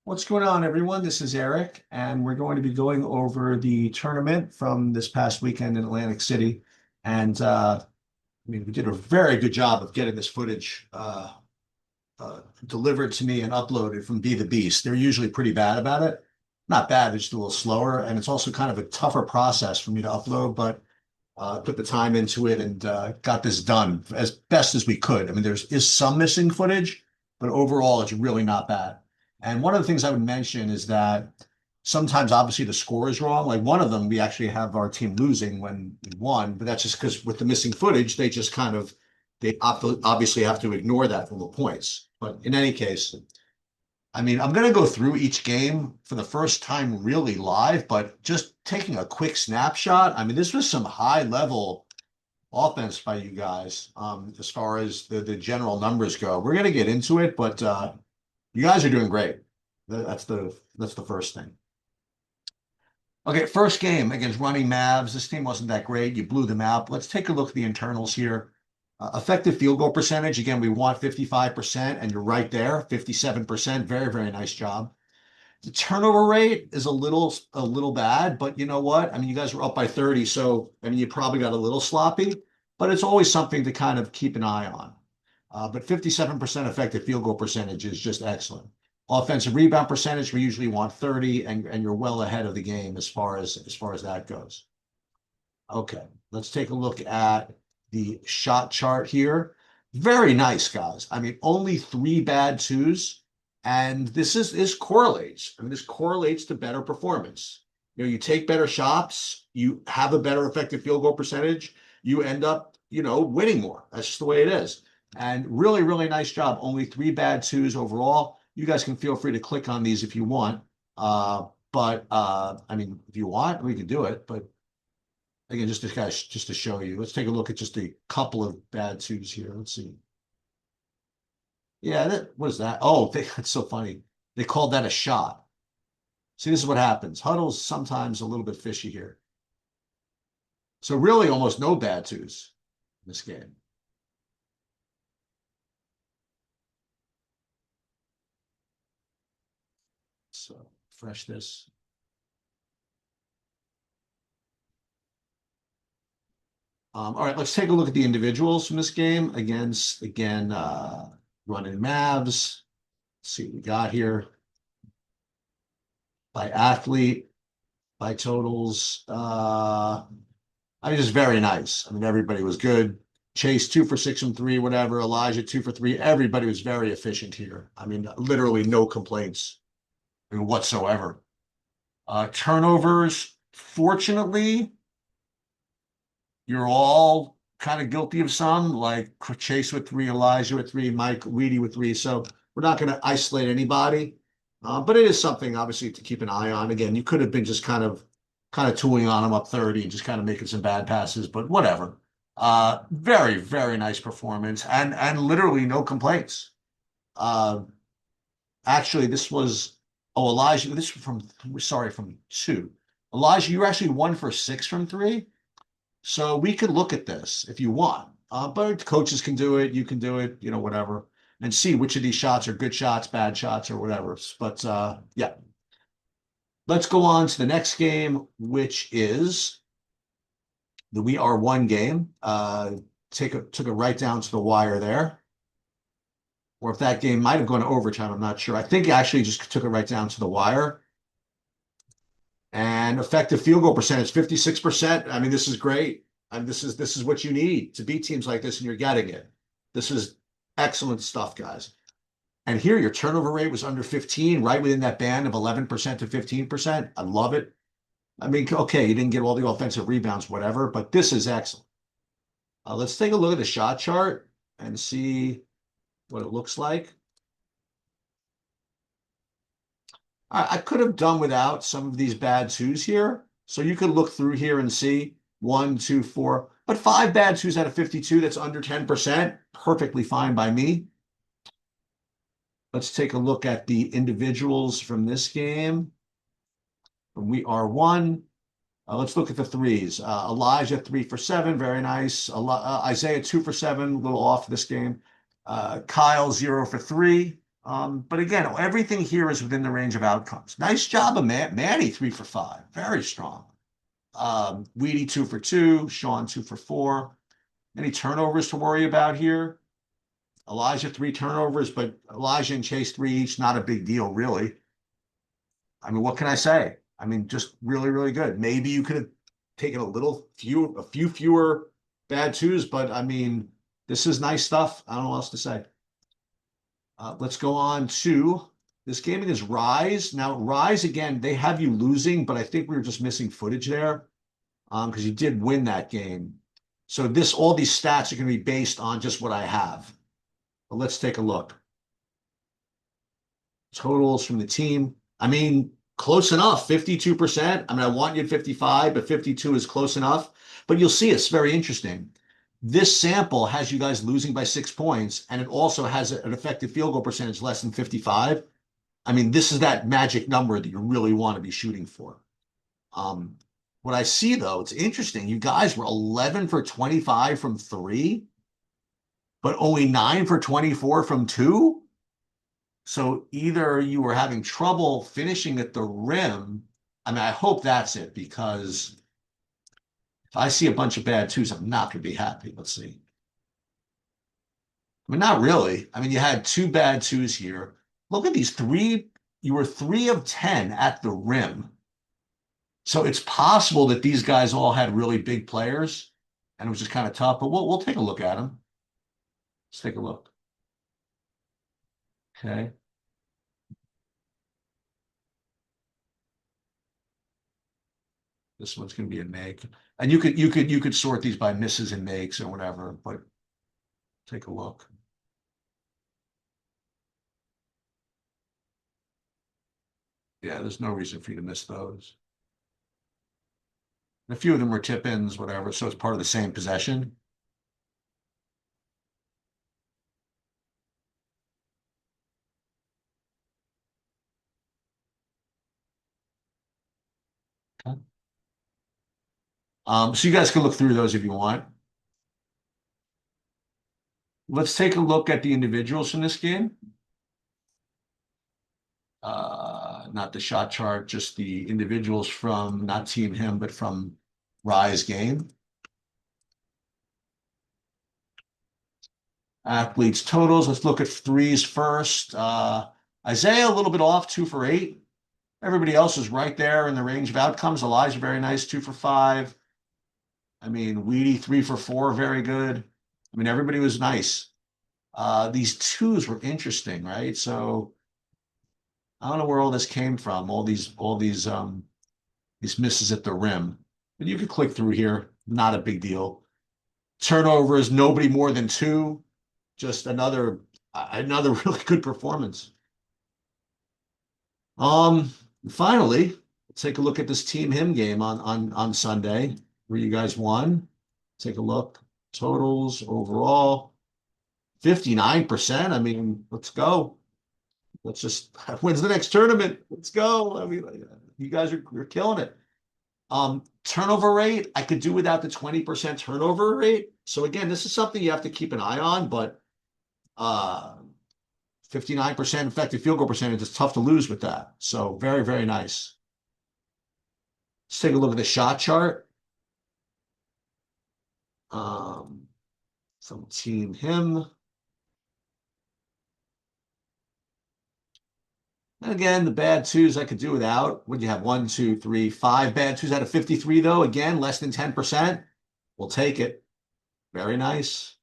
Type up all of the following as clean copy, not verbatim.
What's going on, everyone? This is Eric, and we're going to be going over the tournament from this past weekend in Atlantic City. And we did a very good job of getting this footage delivered to me and uploaded from Be the Beast. They're usually pretty bad about it. Not bad, they're just a little slower, and it's also kind of a tougher process for me to upload, but put the time into it and got this done as best as we could. I mean, is some missing footage, but overall, it's really not bad. And one of the things I would mention is that sometimes, obviously, the score is wrong. Like one of them, we actually have our team losing when we won, but that's just because with the missing footage, they just kind of obviously have to ignore that from the points. But in any case, I mean, I'm going to go through each game for the first time really live, but just taking a quick snapshot. I mean, this was some high level offense by you guys as far as the general numbers go. We're going to get into it, but you guys are doing great. That's the first thing. Okay, first game against running Mavs. This team wasn't that great. You blew them out. Let's take a look at the internals here. Effective field goal percentage. Again, we want 55%, and you're right there, 57%. Very, very nice job. The turnover rate is a little bad, but you know what? I mean, you guys were up by 30, so I mean, you probably got a little sloppy, but it's always something to kind of keep an eye on. But 57% effective field goal percentage is just excellent. Offensive rebound percentage, we usually want 30, and you're well ahead of the game as far as that goes. Okay, let's take a look at the shot chart here. Very nice, guys. I mean, only three bad twos, and this correlates. I mean, this correlates to better performance. You take better shots, you have a better effective field goal percentage, you end up, winning more. That's just the way it is. And really, really nice job. Only three bad twos overall. You guys can feel free to click on these if you want. But I mean, if you want, we can do it. But again, just to show you. Let's take a look at just a couple of bad twos here. Let's see. Yeah, what is that? Oh, that's so funny. They called that a shot. See, this is what happens. Huddle's sometimes a little bit fishy here. So really almost no bad twos in this game. So refresh this. All right, let's take a look at the individuals from this game again, running Mavs. Let's see what we got here. By athlete, by totals. I mean, just very nice. I mean, everybody was good. Chase 2 for 6 from three, whatever. Elijah 2 for 3. Everybody was very efficient here. I mean, literally no complaints, I mean, whatsoever. Turnovers, fortunately, you're all kind of guilty of some, like Chase with 3, Elijah with 3, Mike Weedy with 3. So we're not going to isolate anybody, but it is something obviously to keep an eye on. Again, you could have been just kind of tooling on them up 30 and just kind of making some bad passes, but whatever. Very, very nice performance and literally no complaints. Uh, Actually, Elijah, this was from 2. Elijah, you were actually 1 for 6 from 3. So we could look at this if you want. But coaches can do it, you can do it, whatever, and see which of these shots are good shots, bad shots, or whatever. But yeah. Let's go on to the next game, which is the We Are One game. Took it right down to the wire there. Or if that game might have gone to overtime, I'm not sure. I think it actually just took it right down to the wire. And effective field goal percentage, 56%. I mean, this is great. And this is what you need to beat teams like this, and you're getting it. This is excellent stuff, guys. And here, your turnover rate was under 15, right within that band of 11% to 15%. I love it. I mean, okay, you didn't get all the offensive rebounds, whatever, but this is excellent. Let's take a look at the shot chart and see what it looks like. I could have done without some of these bad twos here. So you could look through here and see 1, 2, 4, but 5 bad twos out of 52, that's under 10%. Perfectly fine by me. Let's take a look at the individuals from this game. We are one. Let's look at the threes. Elijah 3 for 7, very nice. Isaiah 2 for 7, a little off this game. Kyle 0 for 3. But again, everything here is within the range of outcomes. Nice job of Manny, 3 for 5. Very strong. Weedy, 2 for 2. Sean, 2 for 4. Any turnovers to worry about here? Elijah, 3 turnovers, but Elijah and Chase, 3 each. Not a big deal, really. I mean, what can I say? I mean, just really, really good. Maybe you could have taken a few fewer bad twos, but I mean, this is nice stuff. I don't know what else to say. Let's go on to this game against Rise. Now, Rise, again, they have you losing, but I think we were just missing footage there because you did win that game. So all these stats are going to be based on just what I have. But let's take a look. Totals from the team. I mean, close enough, 52%. I mean, I want you at 55, but 52 is close enough. But you'll see it's very interesting. This sample has you guys losing by 6 points, and it also has an effective field goal percentage less than 55. I mean, this is that magic number that you really want to be shooting for. What I see, though, it's interesting. You guys were 11 for 25 from 3, but only 9 for 24 from 2. So either you were having trouble finishing at the rim. I mean, I hope that's it, because if I see a bunch of bad twos, I'm not going to be happy. Let's see. I mean, not really. I mean, you had 2 bad twos here. Look at these 3. You were 3 of 10 at the rim. So it's possible that these guys all had really big players, and it was just kind of tough. But we'll take a look at them. Let's take a look. Okay. This one's going to be a make, and you could sort these by misses and makes or whatever. But take a look. Yeah, there's no reason for you to miss those. And a few of them were tip-ins, whatever, so it's part of the same possession. Okay. So you guys can look through those if you want. Let's take a look at the individuals from this game. Not the shot chart, just the individuals from not Team Him, but from Rise game. Athletes totals. Let's look at threes first. Isaiah, a little bit off, 2 for 8. Everybody else is right there in the range of outcomes. Elijah, very nice, 2 for 5. I mean, Weedy, 3 for 4, very good. I mean, everybody was nice. These twos were interesting, right? So I don't know where all this came from, all these misses at the rim. But you could click through here, not a big deal. Turnovers, nobody more than 2. Just another really good performance. Finally, let's take a look at this Team Him game on Sunday, where you guys won. Take a look. Totals overall, 59%. I mean, let's go. Let's just when's the next tournament? Let's go. I mean, you guys are killing it. Turnover rate, I could do without the 20% turnover rate. So again, this is something you have to keep an eye on, but 59% effective field goal percentage is tough to lose with that. So very, very nice. Let's take a look at the shot chart. From Team Him. And again, the bad twos I could do without. Would you have 1, 2, 3, 5 bad twos out of 53, though? Again, less than 10%. We'll take it. Very nice.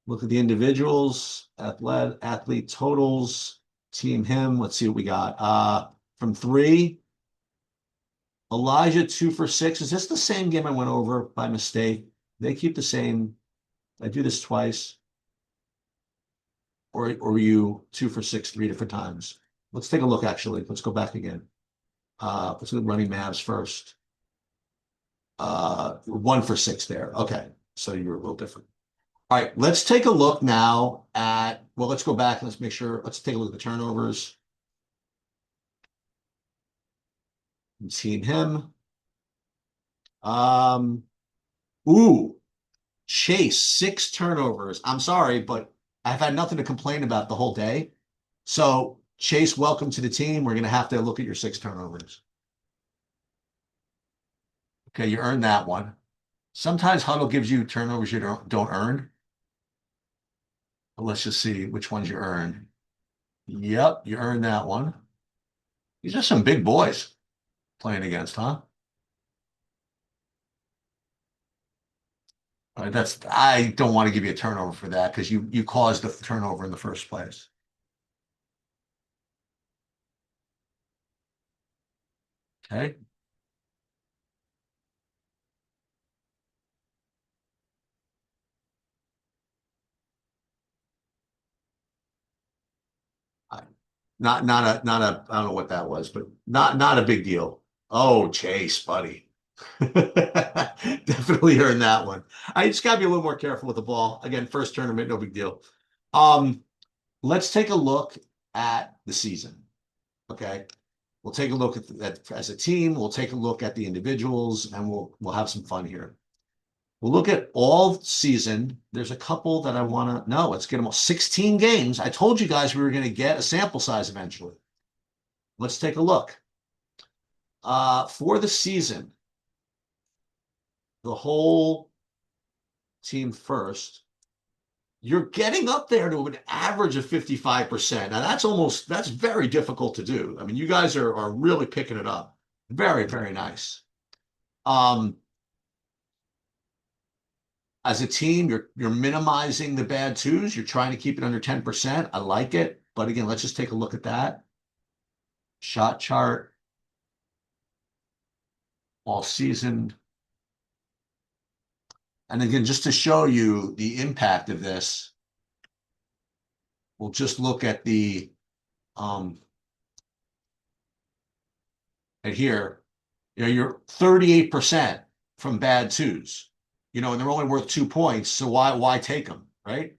Look at the individuals, athlete totals, Team Him. Let's see what we got. From 3, Elijah, 2 for 6. Is this the same game I went over by mistake? They keep the same. I do this twice. Or were you 2 for 6 3 different times? Let's take a look, actually. Let's go back again. Let's look at running Mavs first. 1 for 6 there. Okay. So you were a little different. All right. Let's take a look now at, well, let's go back and let's make sure. Let's take a look at the turnovers. Team Him. Ooh, Chase, 6 turnovers. I'm sorry, but I've had nothing to complain about the whole day. So Chase, welcome to the team. We're going to have to look at your 6 turnovers. Okay, you earned that one. Sometimes Huddle gives you turnovers you don't earn. But let's just see which ones you earned. Yep, you earned that one. These are some big boys playing against, huh? All right, that's I don't want to give you a turnover for that because you caused the turnover in the first place. Okay. I- I don't know what that was, but not a big deal. Oh, Chase, buddy. Definitely earned that one. I just gotta be a little more careful with the ball. Again, first tournament, no big deal. Um, let's take a look at the season. Okay. We'll take a look at that as a team. We'll take a look at the individuals, and we'll have some fun here. We'll look at all season. There's a couple that I want to know. Let's get them all. 16 games. I told you guys we were going to get a sample size eventually. Let's take a look. For the season, the whole team first, you're getting up there to an average of 55%. Now that's very difficult to do. I mean, you guys are really picking it up. Very, very nice. Um, as a team, you're minimizing the bad twos. You're trying to keep it under 10%. I like it. But again, let's just take a look at that. Shot chart all season. And again, just to show you the impact of this, we'll just look at the at here. You're 38% from bad twos. And they're only worth 2 points. So why take them, right?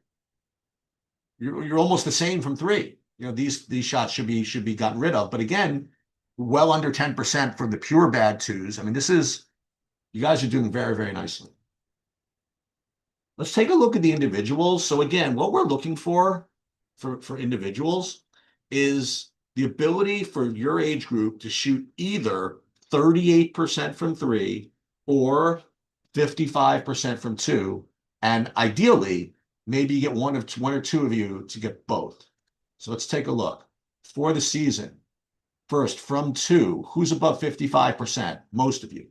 You're almost the same from three. These shots should be gotten rid of. But again, well under 10% from the pure bad twos. I mean, you guys are doing very, very nicely. Let's take a look at the individuals. So again, what we're looking for individuals is the ability for your age group to shoot either 38% from three or 55% from two. And ideally, maybe you get one or two of you to get both. So let's take a look. For the season, first from two, who's above 55%? Most of you.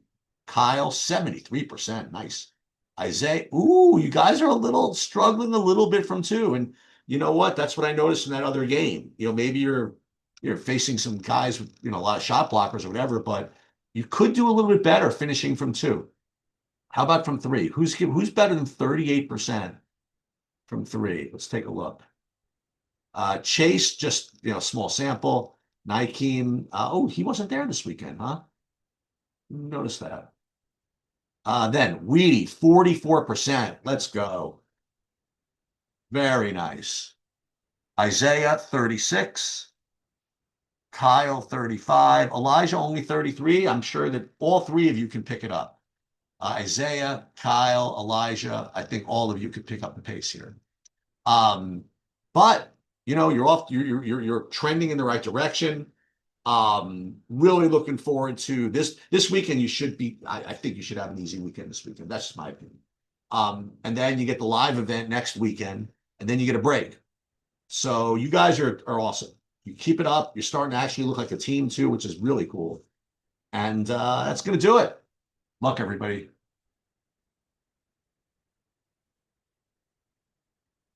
Kyle, 73%. Nice. Isaiah, ooh, you guys are struggling a little bit from two. And you know what? That's what I noticed in that other game. Maybe you're facing some guys with, a lot of shot blockers or whatever, but you could do a little bit better finishing from two. How about from three? Who's better than 38% from three? Let's take a look. Chase, just small sample. Nikeem, oh, he wasn't there this weekend, huh? Notice that. Then Weedy, 44%. Let's go. Very nice. Isaiah, 36. Kyle, 35. Elijah, only 33. I'm sure that all three of you can pick it up. Isaiah, Kyle, Elijah, I think all of you could pick up the pace here. But you're trending in the right direction. Really looking forward to this weekend. I think you should have an easy weekend this weekend. That's just my opinion. And then you get the live event next weekend, and then you get a break. So you guys are awesome. You keep it up. You're starting to actually look like a team too, which is really cool. And that's going to do it. Luck, everybody.